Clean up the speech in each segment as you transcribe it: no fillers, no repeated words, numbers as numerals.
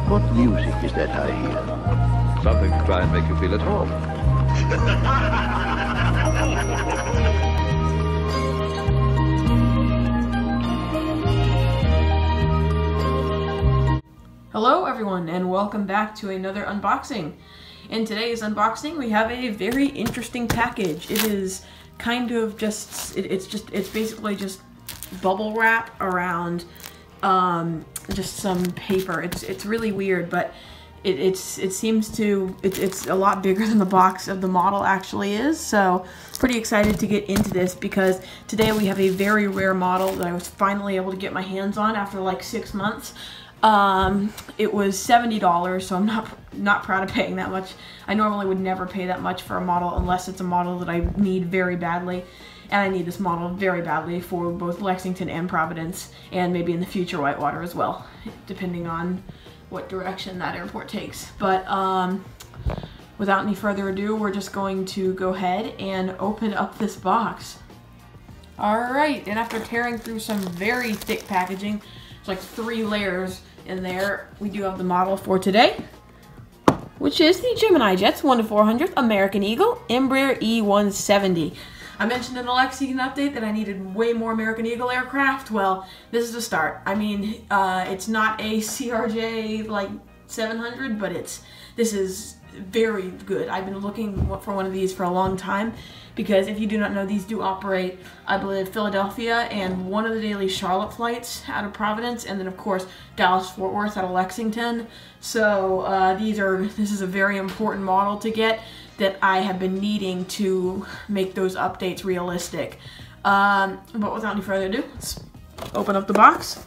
What music is that I hear? Something to try and make you feel at home. Hello everyone, and welcome back to another unboxing. In today's unboxing we have a very interesting package. It is kind of just, it's basically just bubble wrap around just some paper. It's really weird, but it seems to, it's a lot bigger than the box of the model actually is. So pretty excited to get into this because today we have a very rare model that I was finally able to get my hands on after like 6 months. It was $70, so I'm not proud of paying that much. I normally would never pay that much for a model unless it's a model that I need very badly. And I need this model very badly for both Lexington and Providence, and maybe in the future Whitewater as well, depending on what direction that airport takes. But without any further ado, we're just going to go ahead and open up this box. Alright, and after tearing through some very thick packaging, it's like 3 layers in there, we do have the model for today, which is the Gemini Jets 1-400th American Eagle Embraer E170. I mentioned in the Lexington update that I needed way more American Eagle aircraft. Well, this is a start. I mean, it's not a CRJ like 700, but this is very good. I've been looking for one of these for a long time because if you do not know, these do operate, I believe, Philadelphia and one of the daily Charlotte flights out of Providence, and then of course Dallas-Fort Worth out of Lexington. So this is a very important model to get that I have been needing to make those updates realistic. But without any further ado, let's open up the box.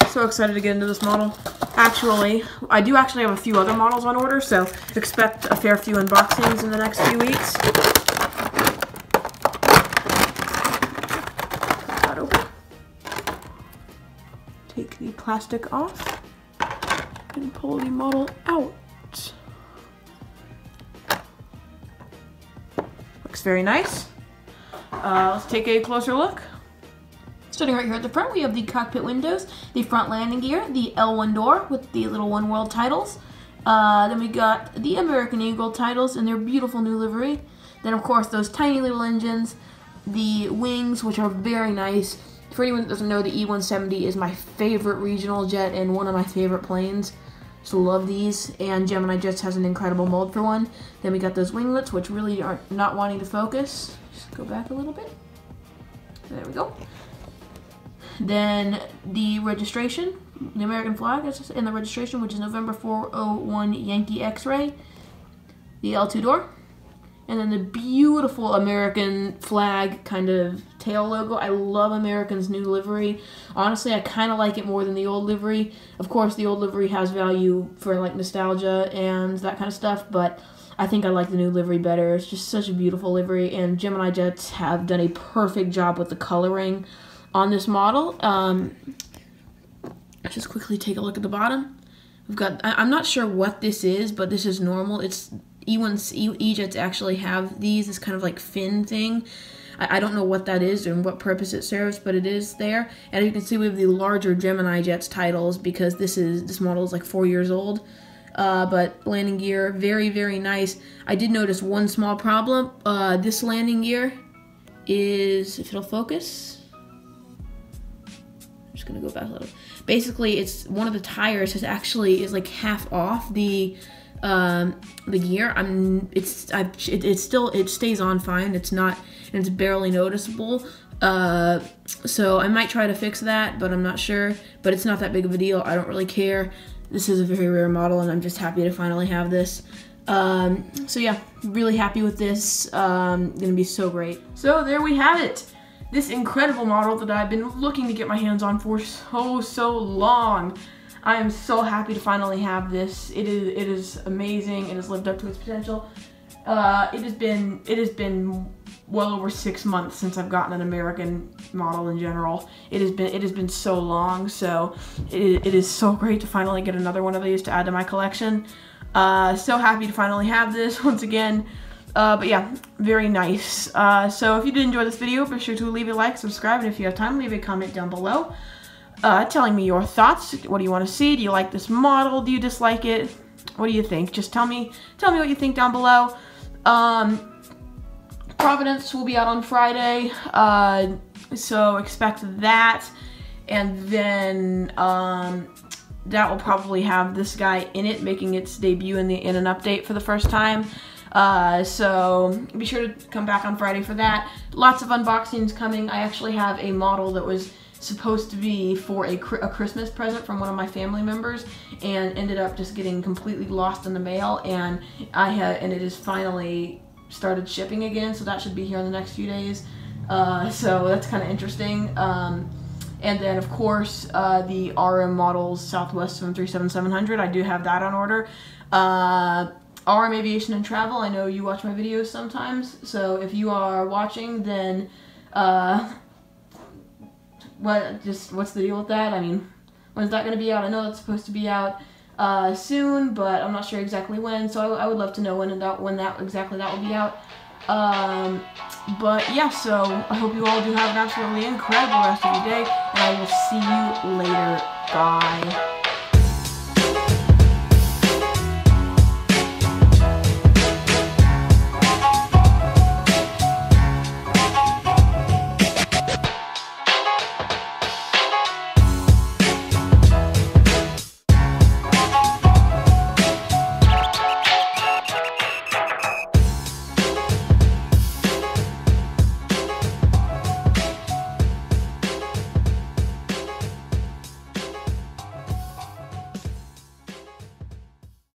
So excited to get into this model. Actually, I do actually have a few other models on order, so expect a fair few unboxings in the next few weeks. That open. Take the plastic off and pull the model out. Looks very nice. Let's take a closer look. Starting right here at the front, we have the cockpit windows, the front landing gear, the L1 door with the little One World titles. Then we got the American Eagle titles in their beautiful new livery. Then of course those tiny little engines, the wings, which are very nice. For anyone that doesn't know, the E170 is my favorite regional jet and one of my favorite planes. Just love these, and Gemini Jets has an incredible mold for one. Then we got those winglets, which really are not wanting to focus. Just go back a little bit. There we go. Then the registration, the American flag, and the registration, which is November 401 Yankee X-ray. The L2 door. And then the beautiful American flag kind of tail logo. I love American's new livery. Honestly, I kind of like it more than the old livery. Of course, the old livery has value for like nostalgia and that kind of stuff, but I think I like the new livery better. It's just such a beautiful livery, and Gemini Jets have done a perfect job with the coloring on this model. Let's just quickly take a look at the bottom. We've got, I'm not sure what this is, but this is normal. It's E-Jets actually have these, this kind of like fin thing. I don't know what that is and what purpose it serves, but it is there. And you can see we have the larger Gemini Jets titles because this model is like 4 years old. But landing gear, very, very nice. I did notice one small problem. This landing gear is, if it'll focus, I'm just gonna go back a little. Basically, it's one of the tires is like half off the gear. It stays on fine. It's not, and it's barely noticeable. So I might try to fix that, but I'm not sure. But it's not that big of a deal. I don't really care. This is a very rare model, and I'm just happy to finally have this. So yeah, really happy with this. Gonna be so great. So there we have it. This incredible model that I've been looking to get my hands on for so long. I am so happy to finally have this. It is amazing. It has lived up to its potential. It has been well over 6 months since I've gotten an American model in general. It has been so long. So it is so great to finally get another one of these to add to my collection. So happy to finally have this once again. But yeah, very nice. So if you did enjoy this video, be sure to leave a like, subscribe, and if you have time, leave a comment down below. telling me your thoughts. What do you want to see? Do you like this model? Do you dislike it? What do you think? Just tell me what you think down below. Providence will be out on Friday, so expect that. And then that will probably have this guy in it, making its debut in an update for the first time. So be sure to come back on Friday for that. Lots of unboxings coming. I actually have a model that was supposed to be for a Christmas present from one of my family members, and ended up just getting completely lost in the mail. And it is finally started shipping again, so that should be here in the next few days. So that's kind of interesting. And then, of course, the RM models Southwest 737-700. I do have that on order. RM Aviation and Travel, I know you watch my videos sometimes, so if you are watching, then what's the deal with that? I mean, when's that going to be out? I know that's supposed to be out soon, but I'm not sure exactly when, so I would love to know when that will be out. But yeah, so I hope you all do have an absolutely incredible rest of your day, and I will see you later. Bye.